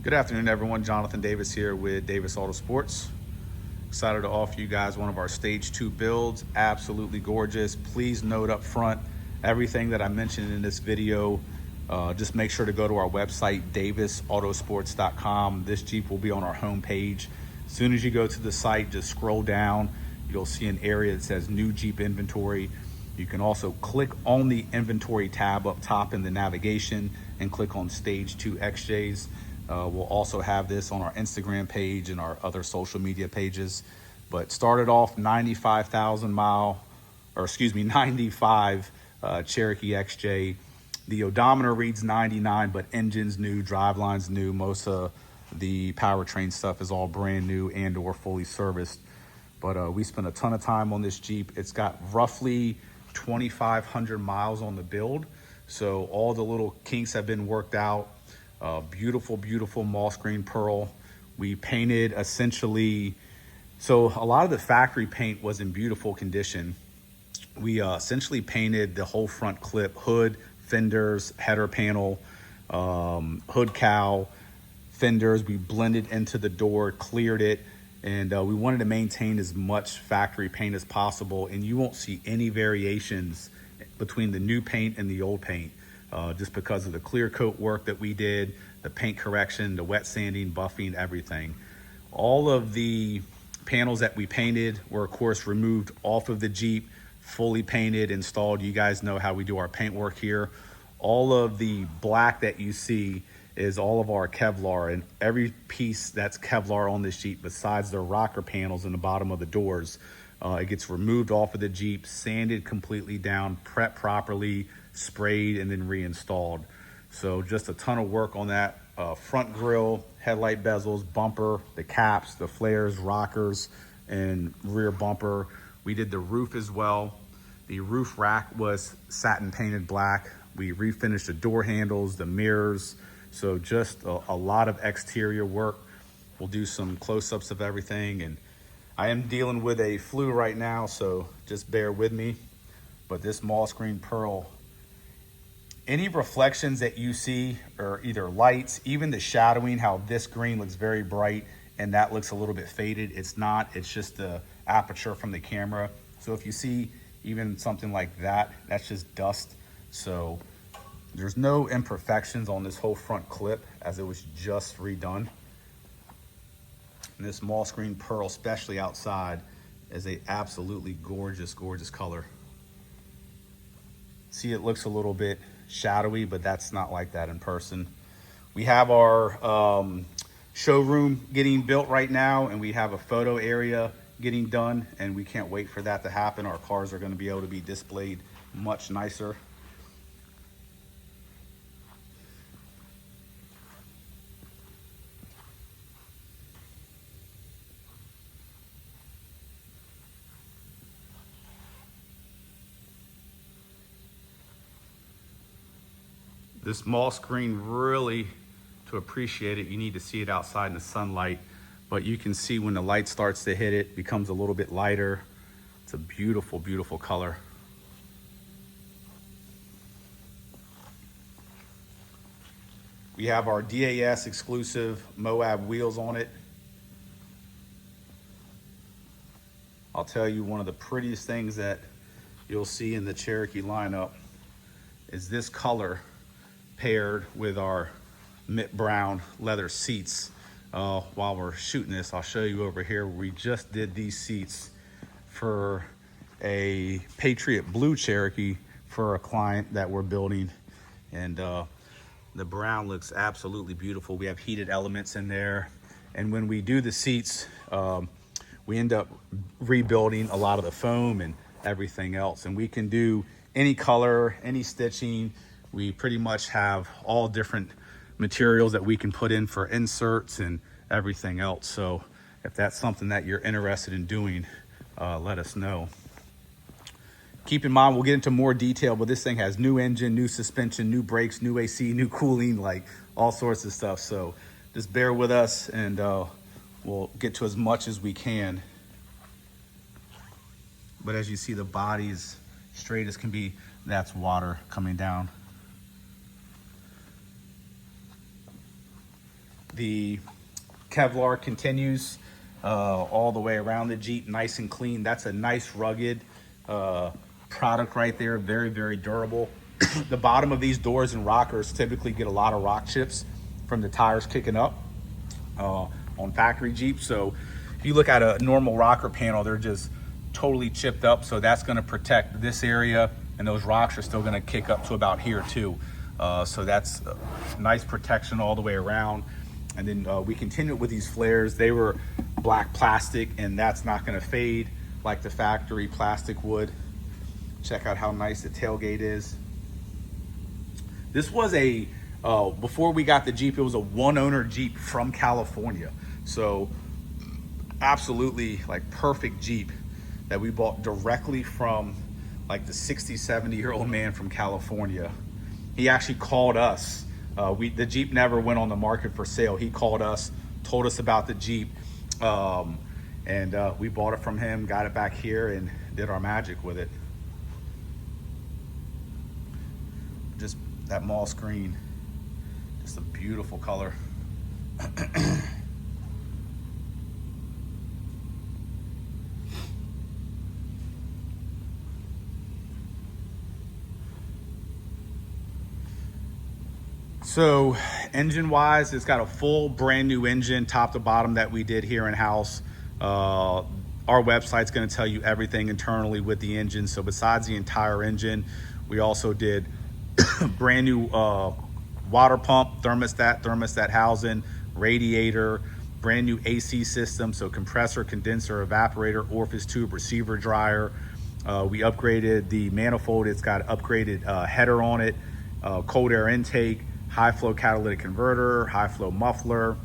Good afternoon, everyone. Jonathan Davis here with Davis Autosports. Excited to offer you guys one of our Stage 2 builds. Absolutely gorgeous. Please note up front, everything that I mentioned in this video, just make sure to go to our website, davisautosports.com. This Jeep will be on our homepage. As soon as you go to the site, just scroll down. You'll see an area that says New Jeep Inventory. You can also click on the Inventory tab up top in the navigation and click on Stage 2 XJs. We'll also have this on our Instagram page and our other social media pages. But started off 95 Cherokee XJ. The odometer reads 99, but engine's new, driveline's new. Most of the powertrain stuff is all brand new and or fully serviced. But we spent a ton of time on this Jeep. It's got roughly 2,500 miles on the build. So all the little kinks have been worked out. Beautiful, beautiful moss green pearl. We painted essentially, so a lot of the factory paint was in beautiful condition. We essentially painted the whole front clip, hood, fenders, header panel, hood cowl, fenders. We blended into the door, cleared it, and we wanted to maintain as much factory paint as possible. And you won't see any variations between the new paint and the old paint. Just because of the clear coat work that we did, the paint correction, the wet sanding, buffing, everything. All of the panels that we painted were of course removed off of the Jeep, fully painted, installed. You guys know how we do our paint work here. All of the black that you see is all of our Kevlar, and every piece that's Kevlar on this Jeep besides the rocker panels in the bottom of the doors, it gets removed off of the Jeep, sanded completely down, prepped properly, sprayed, and then reinstalled. So just a ton of work on that. Front grille, headlight bezels, bumper, the caps, the flares, rockers, and rear bumper. We did the roof as well. The roof rack was satin painted black. We refinished the door handles, the mirrors. So just a lot of exterior work. We'll do some close-ups of everything, and I am dealing with a flu right now, so just bear with me. But this moss green pearl, any reflections that you see are either lights, even the shadowing, how this green looks very bright and that looks a little bit faded. It's not, it's just the aperture from the camera. So if you see even something like that, that's just dust. So there's no imperfections on this whole front clip as it was just redone. And this moss green pearl, especially outside, is a absolutely gorgeous, gorgeous color. See, it looks a little bit shadowy, but that's not like that in person. We have our showroom getting built right now, and we have a photo area getting done, and we can't wait for that to happen. Our cars are going to be able to be displayed much nicer. This moss green, really, to appreciate it, you need to see it outside in the sunlight. But you can see when the light starts to hit it, becomes a little bit lighter. It's a beautiful, beautiful color. We have our DAS exclusive Moab wheels on it. I'll tell you, one of the prettiest things that you'll see in the Cherokee lineup is this color paired with our mint brown leather seats. While we're shooting this, I'll show you over here. We just did these seats for a Patriot Blue Cherokee for a client that we're building, and the brown looks absolutely beautiful. We have heated elements in there, and when we do the seats, we end up rebuilding a lot of the foam and everything else, and we can do any color, any stitching. We pretty much have all different materials that we can put in for inserts and everything else. So if that's something that you're interested in doing, let us know. Keep in mind, we'll get into more detail, but this thing has new engine, new suspension, new brakes, new AC, new cooling, like all sorts of stuff. So just bear with us, and we'll get to as much as we can. But as you see, the body's straight as can be. That's water coming down. The Kevlar continues all the way around the Jeep, nice and clean. That's a nice rugged product right there, very, very durable. The bottom of these doors and rockers typically get a lot of rock chips from the tires kicking up on factory Jeeps. So if you look at a normal rocker panel, they're just totally chipped up. So that's going to protect this area, and those rocks are still going to kick up to about here too. So that's nice protection all the way around. And then we continued with these flares. They were black plastic, and that's not going to fade like the factory plastic would. Check out how nice the tailgate is. This was a, before we got the Jeep, it was a one-owner Jeep from California. So absolutely like perfect Jeep that we bought directly from like the 60, 70-year-old man from California. He actually called us. The Jeep never went on the market for sale. He called us, told us about the Jeep, and we bought it from him, got it back here, and did our magic with it. Just that moss green, just a beautiful color. So engine wise, it's got a full brand new engine, top to bottom, that we did here in house. Our website's going to tell you everything internally with the engine. So besides the entire engine, we also did brand new water pump, thermostat housing, radiator, brand new AC system. So compressor, condenser, evaporator, orifice tube, receiver dryer. We upgraded the manifold. It's got upgraded header on it, cold air intake, high flow catalytic converter, high flow muffler.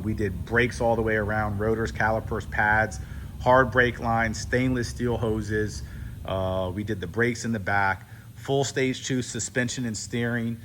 We did brakes all the way around, rotors, calipers, pads, hard brake lines, stainless steel hoses. We did the brakes in the back, full stage 2 suspension and steering.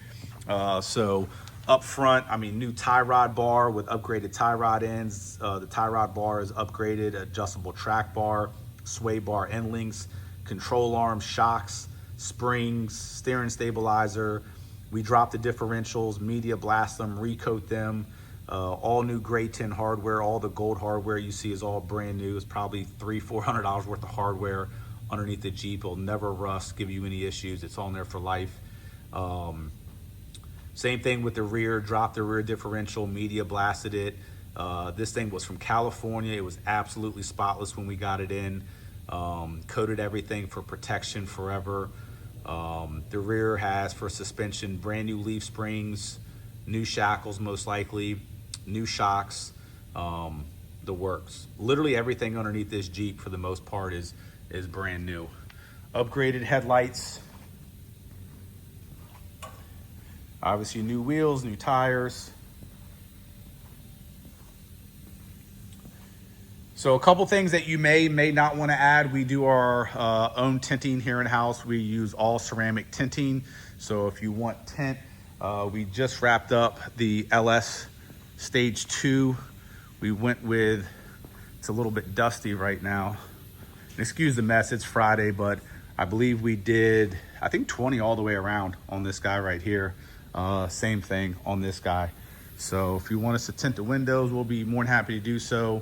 So up front, I mean, new tie rod bar with upgraded tie rod ends. The tie rod bar is upgraded, adjustable track bar, sway bar end links, control arms, shocks, springs, steering stabilizer. We dropped the differentials, media blast them, recoat them, all new gray tin hardware. All the gold hardware you see is all brand new. It's probably $300-400 worth of hardware underneath the Jeep. It'll never rust, give you any issues. It's on there for life. Same thing with the rear, dropped the rear differential, media blasted it. This thing was from California. It was absolutely spotless when we got it in. Coated everything for protection forever. The rear has, for suspension, brand new leaf springs, new shackles most likely, new shocks, the works. Literally everything underneath this Jeep for the most part is brand new. Upgraded headlights. Obviously new wheels, new tires. So a couple things that you may not want to add. We do our own tinting here in house. We use all ceramic tinting. So if you want tint, we just wrapped up the LS Stage 2. We went with, it's a little bit dusty right now. And excuse the mess, it's Friday, but I believe we did, I think 20 all the way around on this guy right here. Same thing on this guy. So if you want us to tint the windows, we'll be more than happy to do so.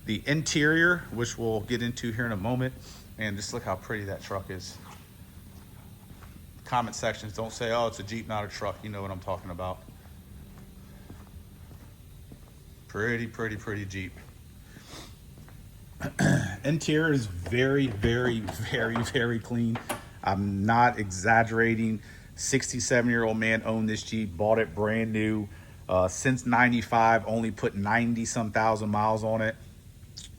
The interior, which we'll get into here in a moment, and just look how pretty that truck is. Comment sections, don't say, oh, it's a Jeep, not a truck. You know what I'm talking about. Pretty, pretty, pretty Jeep. Interior is very, very, very, very clean. I'm not exaggerating. 67-year-old man owned this Jeep, bought it brand new. Since 95, only put 90-some thousand miles on it.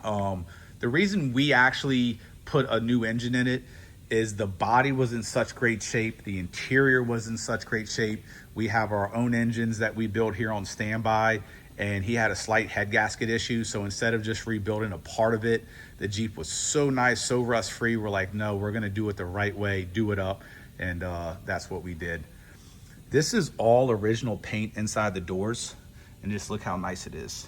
The reason we actually put a new engine in it is the body was in such great shape. The interior was in such great shape. We have our own engines that we built here on standby, and he had a slight head gasket issue. So instead of just rebuilding a part of it, the Jeep was so nice, so rust free. We're like, no, we're going to do it the right way, do it up. And that's what we did. This is all original paint inside the doors, and just look how nice it is.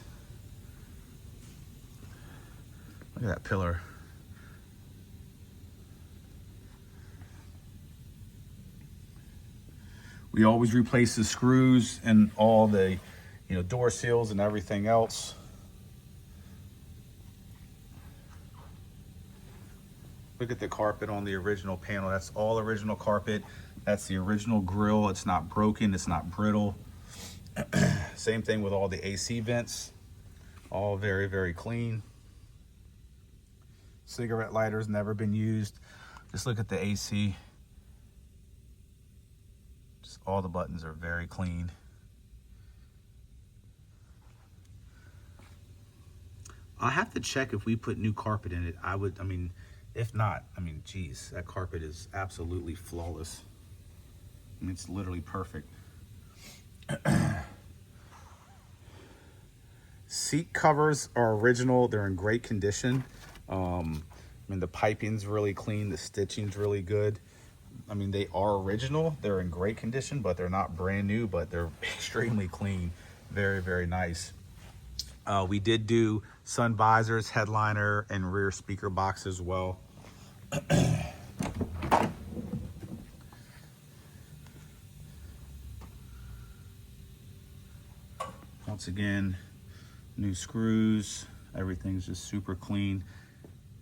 Look at that pillar. We always replace the screws and all the you know, door seals and everything else. Look at the carpet on the original panel. That's all original carpet. That's the original grill. It's not broken, it's not brittle. Same thing with all the AC vents. All very, very clean. Cigarette lighters never been used. Just look at the AC. Just all the buttons are very clean. I'll have to check if we put new carpet in it. I mean, if not, I mean, geez, that carpet is absolutely flawless. I mean, it's literally perfect. Seat covers are original. They're in great condition. I mean, the piping's really clean. The stitching's really good. I mean, they are original. They're in great condition, but they're not brand new, but they're extremely clean. Very, very nice. We did do sun visors, headliner, and rear speaker box as well. Once again, new screws, everything's just super clean.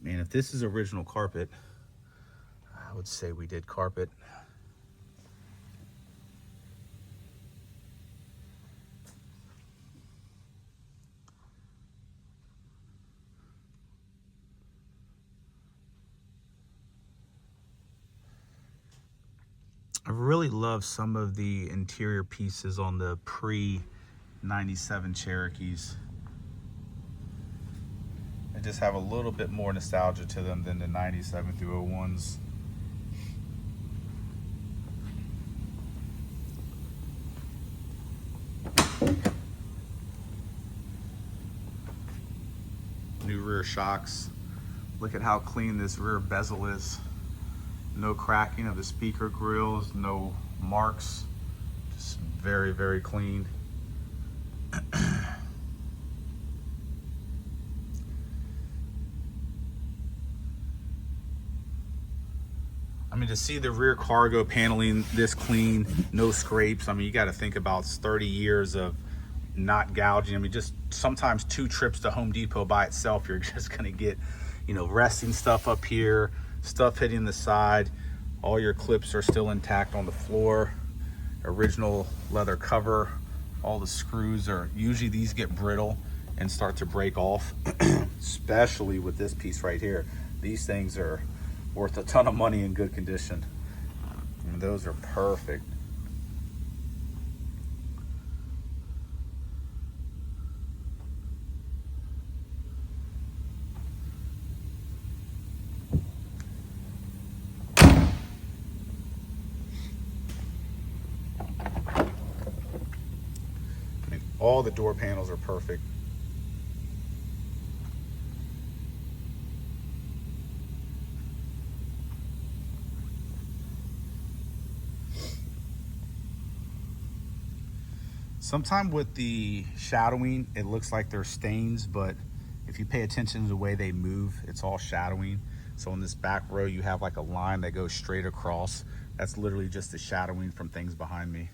Man, if this is original carpet, I would say we did carpet. I really love some of the interior pieces on the pre-97 Cherokees. They just have a little bit more nostalgia to them than the 97 through 01s. New rear shocks. Look at how clean this rear bezel is. No cracking of the speaker grills, no marks. Just very, very clean. I mean, to see the rear cargo paneling this clean, no scrapes. I mean, you got to think about 30 years of not gouging. I mean, just sometimes 2 trips to Home Depot by itself, you're just going to get, you know, resting stuff up here, stuff hitting the side. All your clips are still intact on the floor. Original leather cover. All the screws are, usually these get brittle and start to break off, especially with this piece right here. These things are worth a ton of money in good condition. And those are perfect. I mean, all the door panels are perfect. Sometimes with the shadowing, it looks like there's stains, but if you pay attention to the way they move, it's all shadowing. So in this back row, you have like a line that goes straight across. That's literally just the shadowing from things behind me.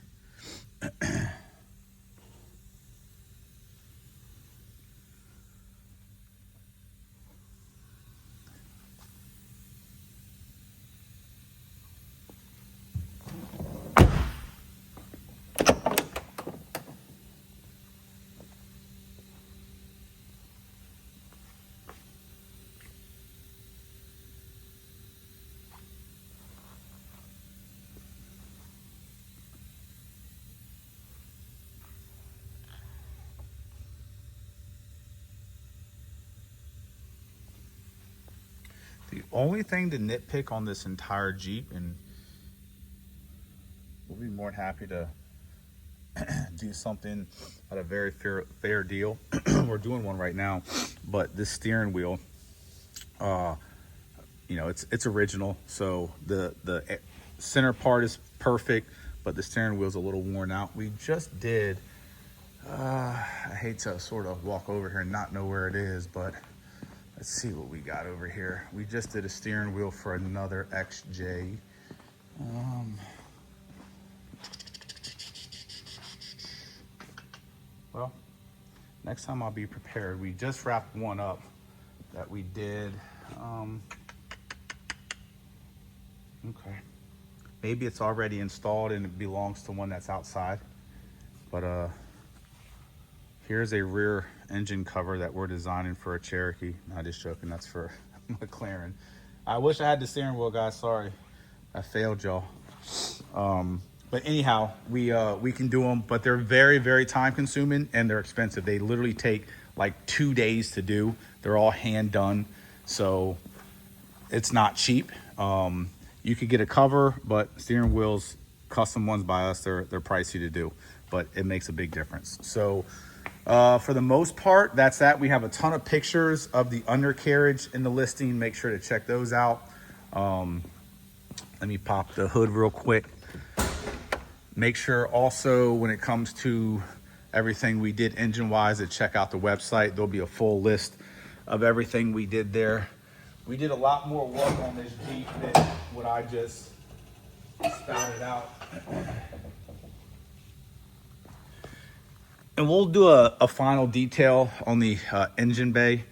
The only thing to nitpick on this entire Jeep, and we'll be more than happy to do something at a very fair deal. We're doing one right now, but this steering wheel, you know, it's original. So the center part is perfect, but the steering wheel's a little worn out. We just did, I hate to sort of walk over here and not know where it is, but let's see what we got over here. We just did a steering wheel for another XJ. Well, next time I'll be prepared. We just wrapped one up that we did. Okay. Maybe it's already installed and it belongs to one that's outside. But here's a rear engine cover that we're designing for a Cherokee. Not just joking, that's for McLaren. I wish I had the steering wheel, guys. Sorry, I failed y'all. But anyhow, we can do them, but they're very, very time consuming and they're expensive. They literally take like 2 days to do. They're all hand done, so it's not cheap. You could get a cover, but steering wheels, custom ones by us, they're pricey to do, but it makes a big difference. So for the most part, that's that. We have a ton of pictures of the undercarriage in the listing. Make sure to check those out. Let me pop the hood real quick. Make sure also when it comes to everything we did engine-wise to check out the website. There'll be a full list of everything we did there. We did a lot more work on this Jeep than what I just spouted out. And we'll do a final detail on the engine bay,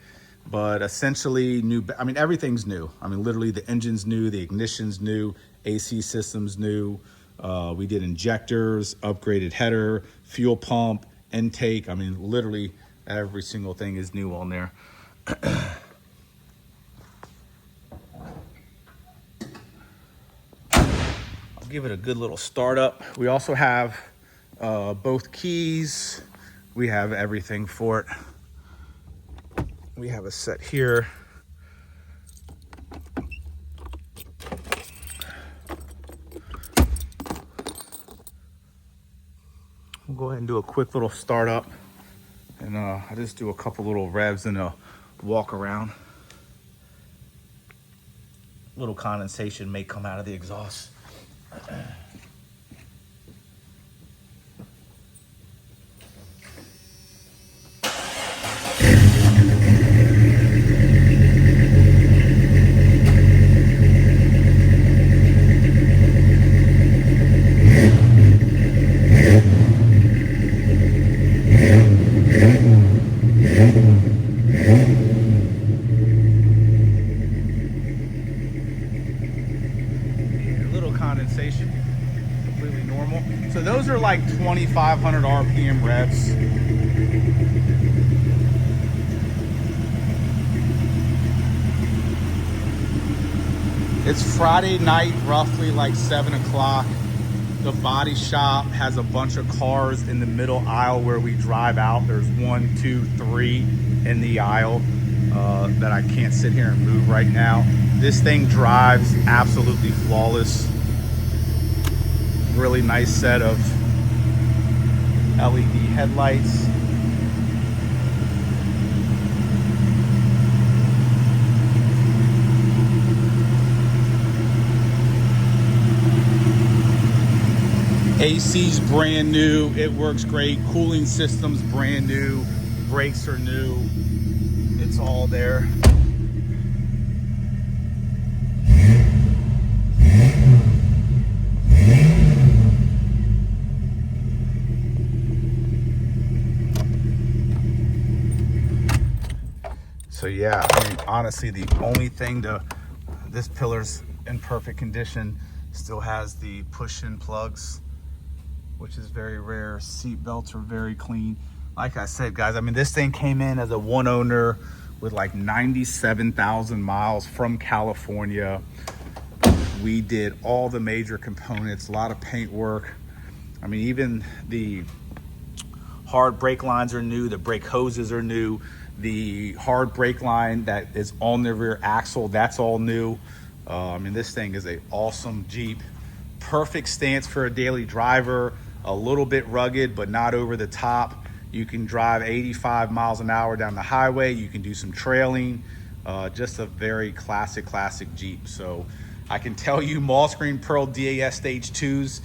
but essentially new, I mean, everything's new. I mean, literally the engine's new, the ignition's new, AC system's new. We did injectors, upgraded header, fuel pump, intake. I mean, literally every single thing is new on there. I'll give it a good little start up. We also have both keys. We have everything for it. We have a set here. We'll go ahead and do a quick little startup, and I just do a couple little revs and a walk around. Little condensation may come out of the exhaust. Condensation, completely normal. So those are like 2,500 RPM revs. It's Friday night, roughly like 7 o'clock. The body shop has a bunch of cars in the middle aisle where we drive out. There's 1, 2, 3 in the aisle that I can't sit here and move right now. This thing drives absolutely flawless. Really nice set of LED headlights. AC's brand new, it works great. Cooling system's brand new, brakes are new, it's all there. So yeah, I mean, honestly, the only thing this pillar's in perfect condition, still has the push-in plugs, which is very rare. Seat belts are very clean. Like I said, guys, I mean, this thing came in as a one owner with like 97,000 miles from California. We did all the major components, a lot of paint work. I mean, even the hard brake lines are new, the brake hoses are new. The hard brake line that is on the rear axle, that's all new. I mean, this thing is an awesome Jeep. Perfect stance for a daily driver, a little bit rugged, but not over the top. You can drive 85 miles an hour down the highway. You can do some trailing. Just a very classic Jeep. So I can tell you, Moss Green Pearl DAS Stage 2s,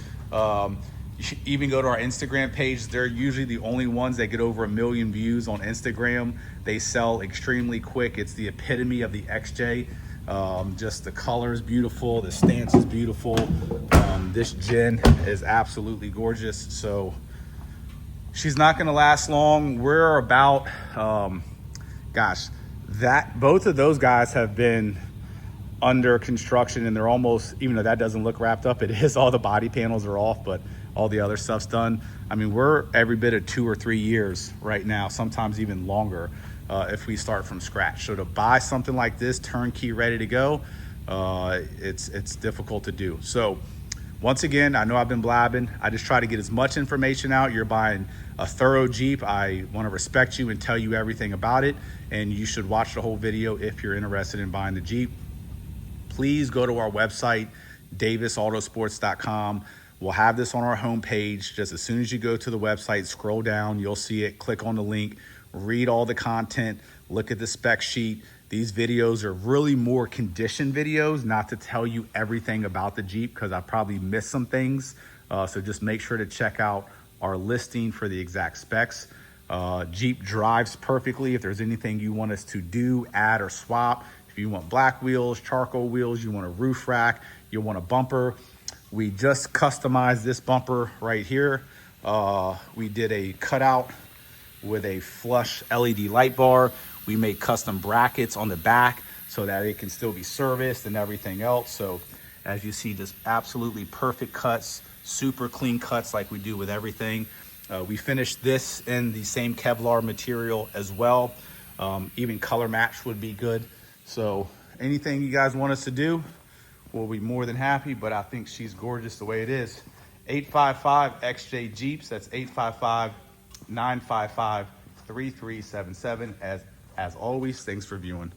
you should even go to our Instagram page. They're usually the only ones that get over 1 million views on Instagram. They sell extremely quick. It's the epitome of the XJ. Just the color is beautiful. The stance is beautiful. This gen is absolutely gorgeous. So She's not going to last long. We're about, both of those guys have been under construction, and they're almost, even though that doesn't look wrapped up, it is. All the body panels are off, but all the other stuff's done. I mean, we're every bit of 2 or 3 years right now, sometimes even longer, if we start from scratch. So to buy something like this turnkey ready to go, it's difficult to do. So once again, I know I've been blabbing. I just try to get as much information out. You're buying a thorough Jeep. I want to respect you and tell you everything about it, and you should watch the whole video if you're interested in buying the Jeep. Please go to our website, davisautosports.com. We'll have this on our homepage. Just as soon as you go to the website, scroll down, you'll see it, click on the link, read all the content, look at the spec sheet. These videos are really more condition videos, not to tell you everything about the Jeep, because I probably missed some things. So just make sure to check out our listing for the exact specs. Jeep drives perfectly. If there's anything you want us to do, add or swap, if you want black wheels, charcoal wheels, you want a roof rack, you want a bumper, we just customized this bumper right here. We did a cutout with a flush LED light bar. We made custom brackets on the back so that it can still be serviced and everything else. So as you see, just absolutely perfect cuts, super clean cuts like we do with everything. We finished this in the same Kevlar material as well. Even color match would be good. So anything you guys want us to do, we'll be more than happy, but I think she's gorgeous the way it is. 855-XJ Jeeps, that's 855-955-3377. As always, thanks for viewing.